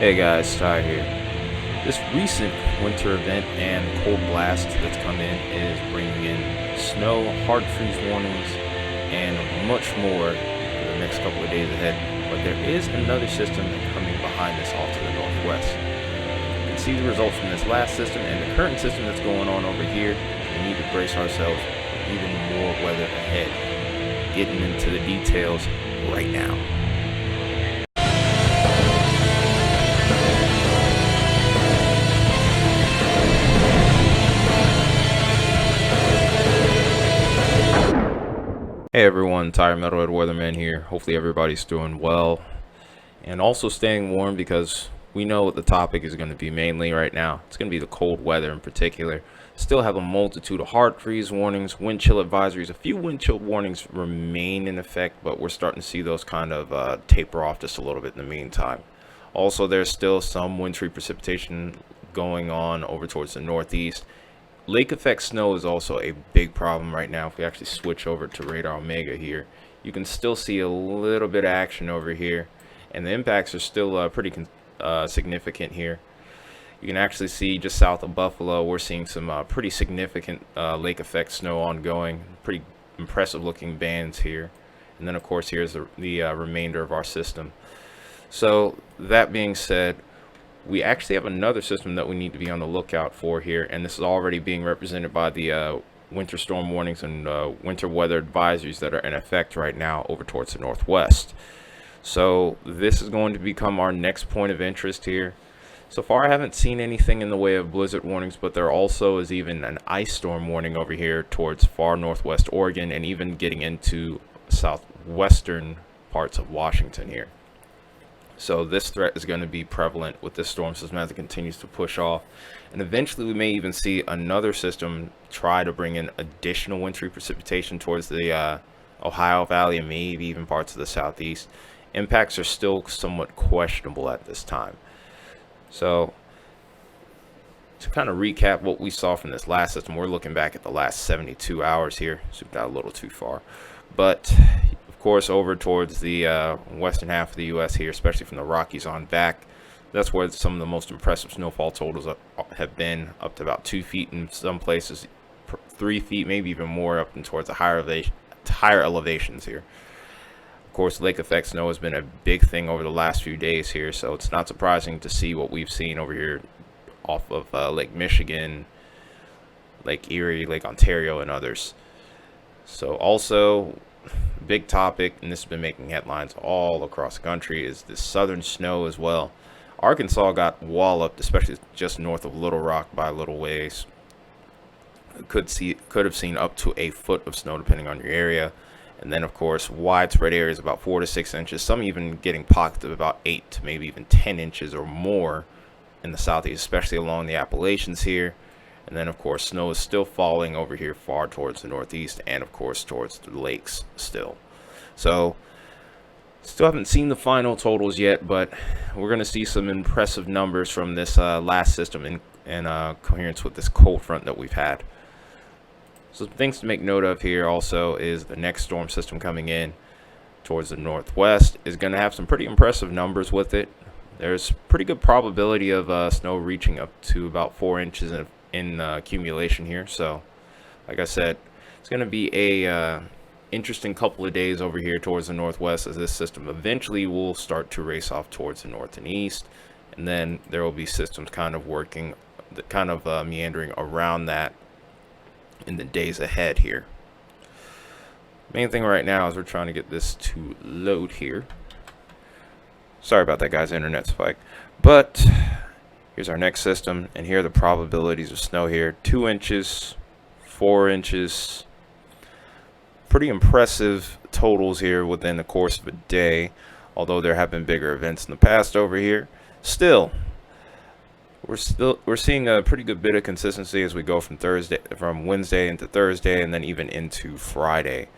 Hey guys, Ty here. This recent winter event and cold blast that's come in is bringing in snow, hard freeze warnings, and much more for the next couple of days ahead. But there is another system coming behind this off to the northwest. You can see the results from this last system and the current system that's going on over here. We need to brace ourselves for even more weather ahead. Getting into the details right now. Hey everyone, metalhead weatherman here. Hopefully everybody's doing well and also staying warm, because we know what the topic is going to be mainly right now. It's going to be the cold weather in particular. Still have a multitude of hard freeze warnings, wind chill advisories. A few wind chill warnings remain in effect, but we're starting to see those kind of taper off just a little bit in the meantime. Also, there's still some wintry precipitation going on over towards the northeast. Lake effect snow is also a big problem right now. If we actually switch over to radar omega here, you can still see a little bit of action over here, and the impacts are still pretty significant here. You can actually see just south of Buffalo, we're seeing some pretty significant lake effect snow ongoing. Pretty impressive looking bands here. And then of course here's the remainder of our system. So that being said, we actually have another system that we need to be on the lookout for here, and this is already being represented by the winter storm warnings and winter weather advisories that are in effect right now over towards the northwest. So this is going to become our next point of interest here. So far I haven't seen anything in the way of blizzard warnings, but there also is even an ice storm warning over here towards far northwest Oregon, and even getting into southwestern parts of Washington here. So this threat is going to be prevalent with this storm system as it continues to push off. And eventually we may even see another system try to bring in additional wintry precipitation towards the Ohio Valley and maybe even parts of the southeast. Impacts are still somewhat questionable at this time. So to kind of recap what we saw from this last system, we're looking back at the last 72 hours here. Zoomed out a little too far. But course, over towards the western half of the U.S. here, especially from the Rockies on back, that's where some of the most impressive snowfall totals have been, up to about 2 feet in some places, 3 feet, maybe even more, up and towards the higher elevations here. Of course, lake effect snow has been a big thing over the last few days here, so it's not surprising to see what we've seen over here off of Lake Michigan, Lake Erie, Lake Ontario, and others. So also, big topic, and this has been making headlines all across the country, is this southern snow as well. Arkansas got walloped, especially just north of Little Rock by a little ways. Could have seen up to a foot of snow depending on your area. And then of course widespread areas about 4 to 6 inches, some even getting pockets of about 8 to maybe even 10 inches or more in the southeast, especially along the Appalachians here. And then of course snow is still falling over here far towards the northeast, and of course towards the lakes still. So still haven't seen the final totals yet, but we're going to see some impressive numbers from this last system in coherence with this cold front that we've had. So some things to make note of here also is the next storm system coming in towards the northwest is going to have some pretty impressive numbers with it. There's pretty good probability of snow reaching up to about 4 inches in accumulation here. So like I said, it's going to be a interesting couple of days over here towards the northwest, as this system eventually will start to race off towards the north and east, and then there will be systems kind of working, meandering around that in the days ahead here. Main thing right now is we're trying to get this to load here. Sorry about that, guys, internet spike. But here's our next system, and here are the probabilities of snow here. 2 inches, 4 inches. Pretty impressive totals here within the course of a day, although there have been bigger events in the past over here. Still, we're seeing a pretty good bit of consistency as we go from Wednesday into Thursday, and then even into Friday.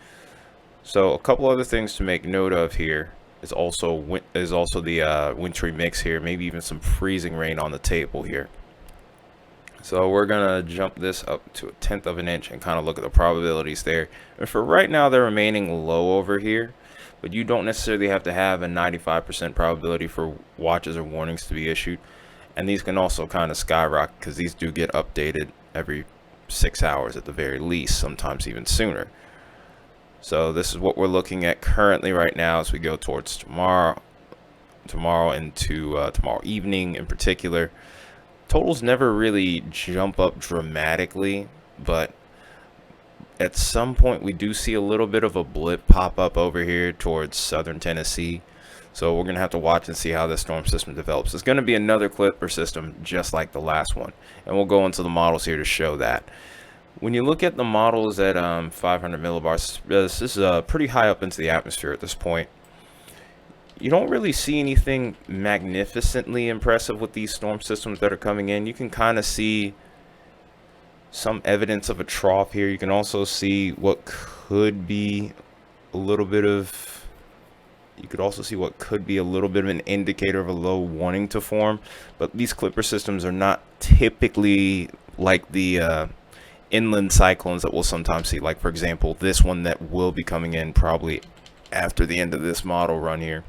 So a couple other things to make note of here is also the wintry mix here, maybe even some freezing rain on the table here. So we're gonna jump this up to 1/10 of an inch and kind of look at the probabilities there. And for right now, they're remaining low over here, but you don't necessarily have to have a 95% probability for watches or warnings to be issued. And these can also kind of skyrocket because these do get updated every 6 hours at the very least, sometimes even sooner. So this is what we're looking at currently right now as we go towards tomorrow into tomorrow evening in particular. Totals never really jump up dramatically, but at some point we do see a little bit of a blip pop up over here towards southern Tennessee. So we're going to have to watch and see how this storm system develops. It's going to be another clipper system just like the last one. And we'll go into the models here to show that. When you look at the models at 500 millibars, this is pretty high up into the atmosphere at this point. You don't really see anything magnificently impressive with these storm systems that are coming in. You can kind of see some evidence of a trough here. You can also see what could be a little bit of an indicator of a low wanting to form. But these clipper systems are not typically like the inland cyclones that we'll sometimes see. Like, for example, this one that will be coming in probably after the end of this model run here.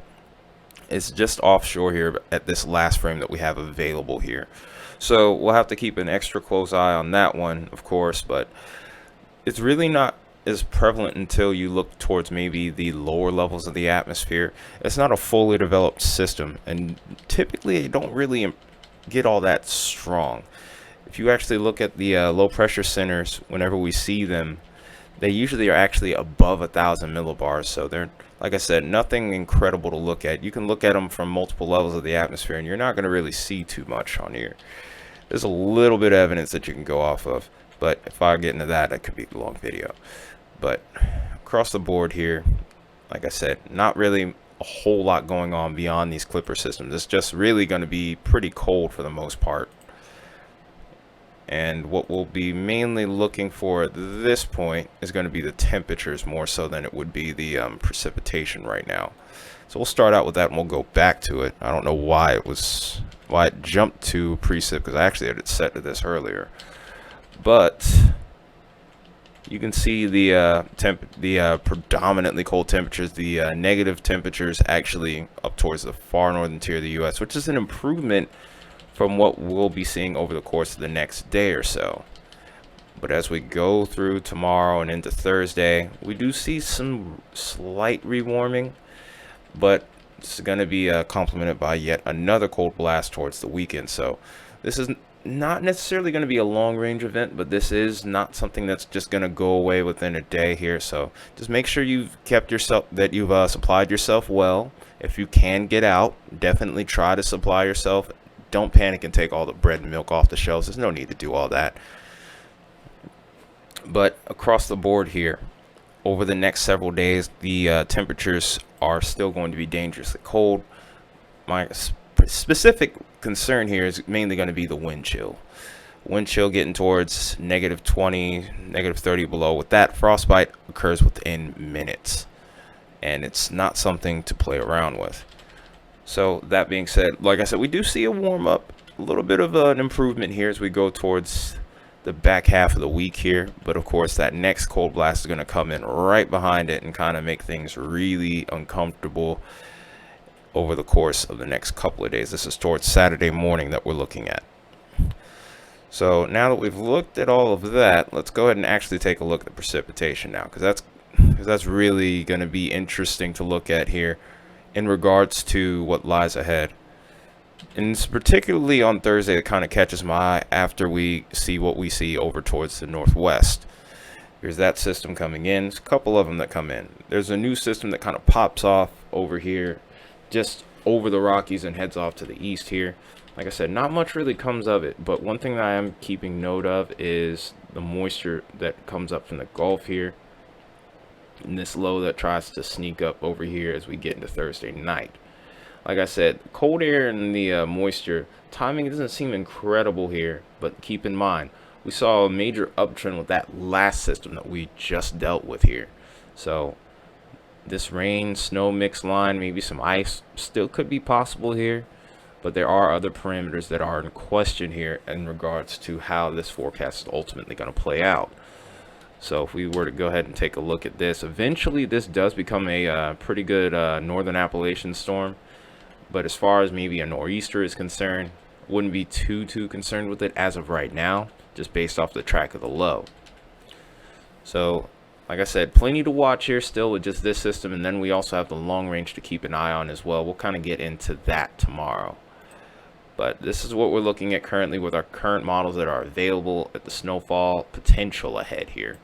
It's just offshore here at this last frame that we have available here. So we'll have to keep an extra close eye on that one, of course, but it's really not as prevalent until you look towards maybe the lower levels of the atmosphere. It's not a fully developed system, and typically they don't really get all that strong. If you actually look at the low pressure centers, whenever we see them, they usually are actually above 1,000 millibars. So they're, like I said, nothing incredible to look at. You can look at them from multiple levels of the atmosphere, and you're not going to really see too much on here. There's a little bit of evidence that you can go off of, but if I get into that, that could be a long video. But across the board here, like I said, not really a whole lot going on beyond these clipper systems. It's just really going to be pretty cold for the most part. And what we'll be mainly looking for at this point is going to be the temperatures more so than it would be the precipitation right now. So we'll start out with that and we'll go back to it. I don't know why it jumped to precip, because I actually had it set to this earlier. But you can see the predominantly cold temperatures, the negative temperatures actually up towards the far northern tier of the U.S., which is an improvement from what we'll be seeing over the course of the next day or so. But as we go through tomorrow and into Thursday, we do see some slight rewarming, but it's going to be complemented by yet another cold blast towards the weekend. So this is not necessarily going to be a long range event, but this is not something that's just going to go away within a day here. So just make sure you've supplied yourself well. If you can get out, definitely try to supply yourself. Don't panic and take all the bread and milk off the shelves. There's no need to do all that. But across the board here, over the next several days, the temperatures are still going to be dangerously cold. My specific concern here is mainly going to be the wind chill. Wind chill getting towards -20, -30 below. With that, frostbite occurs within minutes, and it's not something to play around with. So that being said, like I said, we do see a warm up, a little bit of an improvement here as we go towards the back half of the week here. But of course, that next cold blast is going to come in right behind it and kind of make things really uncomfortable over the course of the next couple of days. This is towards Saturday morning that we're looking at. So now that we've looked at all of that, let's go ahead and actually take a look at the precipitation now, because that's really going to be interesting to look at here in regards to what lies ahead. And it's particularly on Thursday that kind of catches my eye after we see what we see over towards the northwest. Here's that system coming in. There's a couple of them that come in. There's a new system that kind of pops off over here just over the Rockies and heads off to the east here. Like I said, not much really comes of it, but one thing that I am keeping note of is the moisture that comes up from the Gulf here, and this low that tries to sneak up over here as we get into Thursday night. Like I said, cold air and the moisture timing doesn't seem incredible here, but keep in mind we saw a major uptrend with that last system that we just dealt with here. So this rain snow mix line, maybe some ice still could be possible here, but there are other parameters that are in question here in regards to how this forecast is ultimately going to play out. So if we were to go ahead and take a look at this, eventually this does become a pretty good northern Appalachian storm. But as far as maybe a nor'easter is concerned, wouldn't be too concerned with it as of right now, just based off the track of the low. So like I said, plenty to watch here still with just this system, and then we also have the long range to keep an eye on as well. We'll kind of get into that tomorrow. But this is what we're looking at currently with our current models that are available at the snowfall potential ahead here.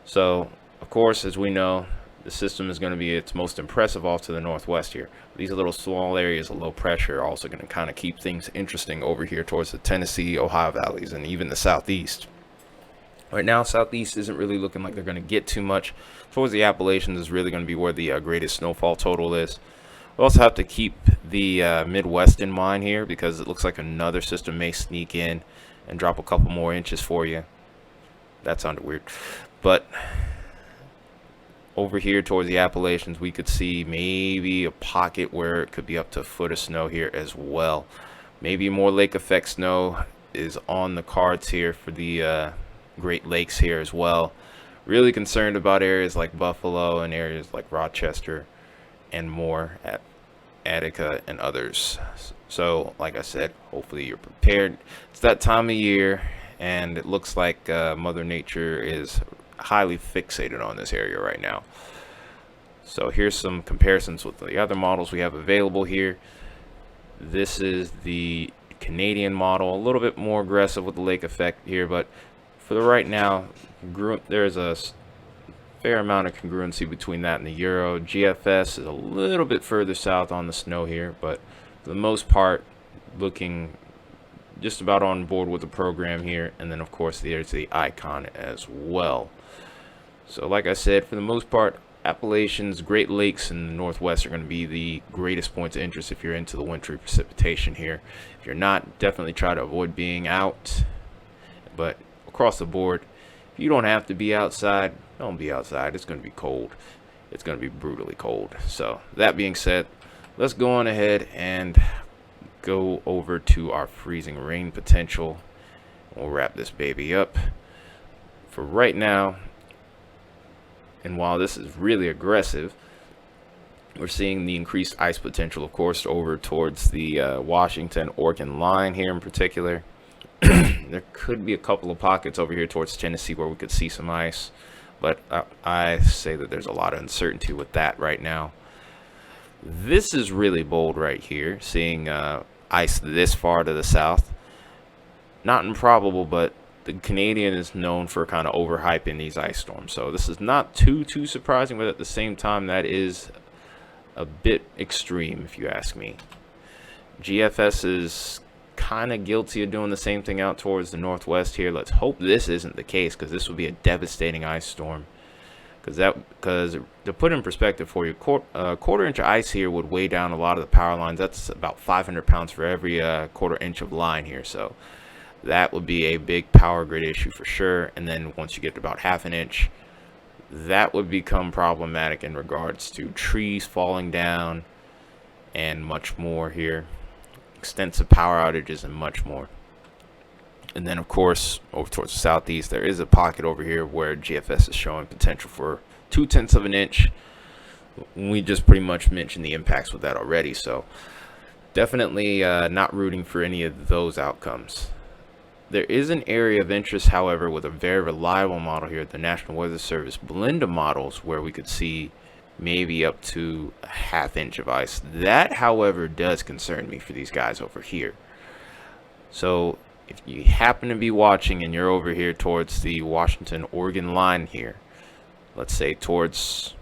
So, of course, as we know, the system is going to be its most impressive off to the northwest here. These little small areas of low pressure are also going to kind of keep things interesting over here towards the Tennessee, Ohio valleys, and even the southeast. Right now, southeast isn't really looking like they're going to get too much. Towards the Appalachians is really going to be where the greatest snowfall total is. We also have to keep the Midwest in mind here, because it looks like another system may sneak in and drop a couple more inches for you. That sounded weird. But over here towards the Appalachians, we could see maybe a pocket where it could be up to a foot of snow here as well. Maybe more lake effect snow is on the cards here for the Great Lakes here as well. Really concerned about areas like Buffalo and areas like Rochester and more, at Attica and others. So like I said, hopefully you're prepared. It's that time of year, and it looks like Mother Nature is highly fixated on this area right now. So here's some comparisons with the other models we have available here. This is the Canadian model, a little bit more aggressive with the lake effect here, but for the right now, there's a fair amount of congruency between that and the Euro. GFS is a little bit further south on the snow here, but for the most part, looking just about on board with the program here. And then of course there's the icon as well. So like I said, for the most part, Appalachians, Great Lakes, and the Northwest are going to be the greatest points of interest if you're into the wintry precipitation here. If you're not, definitely try to avoid being out. But across the board, if you don't have to be outside, don't be outside. It's going to be cold. It's going to be brutally cold. So that being said, let's go on ahead and go over to our freezing rain potential. We'll wrap this baby up for right now. And while this is really aggressive, we're seeing the increased ice potential, of course, over towards the Washington, Oregon line here in particular. There could be a couple of pockets over here towards Tennessee where we could see some ice, but I say that there's a lot of uncertainty with that right now. This is really bold right here, seeing ice this far to the south. Not improbable, but the Canadian is known for kind of overhyping these ice storms, so this is not too surprising, but at the same time, that is a bit extreme if you ask me. GFS is kind of guilty of doing the same thing out towards the northwest here. Let's hope this isn't the case, because this would be a devastating ice storm. Because to put in perspective for you, quarter inch of ice here would weigh down a lot of the power lines. That's about 500 pounds for every quarter inch of line here. So that would be a big power grid issue for sure. And then once you get to about half an inch, that would become problematic in regards to trees falling down and much more here. Extensive power outages and much more. And then of course over towards the southeast, there is a pocket over here where GFS is showing potential for 0.2 of an inch. We just pretty much mentioned the impacts with that already, so definitely not rooting for any of those outcomes. There is an area of interest, however, with a very reliable model here at the National Weather Service blend of models, where we could see maybe up to a ½ inch of ice. That, however, does concern me for these guys over here. So if you happen to be watching and you're over here towards the Washington, Oregon line here, let's say towards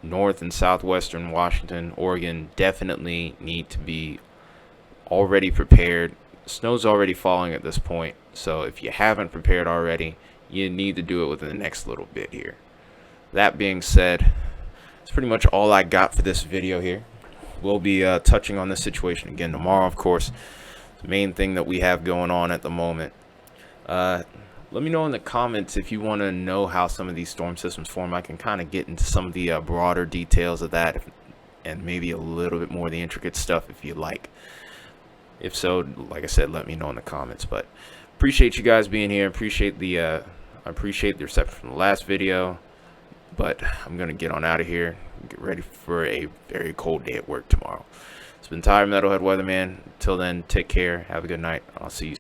north and southwestern Washington, Oregon, definitely need to be already prepared. Snow's already falling at this point, so if you haven't prepared already, you need to do it within the next little bit here. That being said, that's pretty much all I got for this video here. We'll be touching on this situation again tomorrow, of course. The main thing that we have going on at the moment. Let me know in the comments if you want to know how some of these storm systems form. I can kind of get into some of the broader details of that, and maybe a little bit more of the intricate stuff if you like. If so, like I said, let me know in the comments. But appreciate you guys being here. Appreciate the I appreciate the reception from the last video, but I'm gonna get on out of here and get ready for a very cold day at work tomorrow. It's been Tyler, Metalhead Weatherman. Until then, take care, have a good night. I'll see you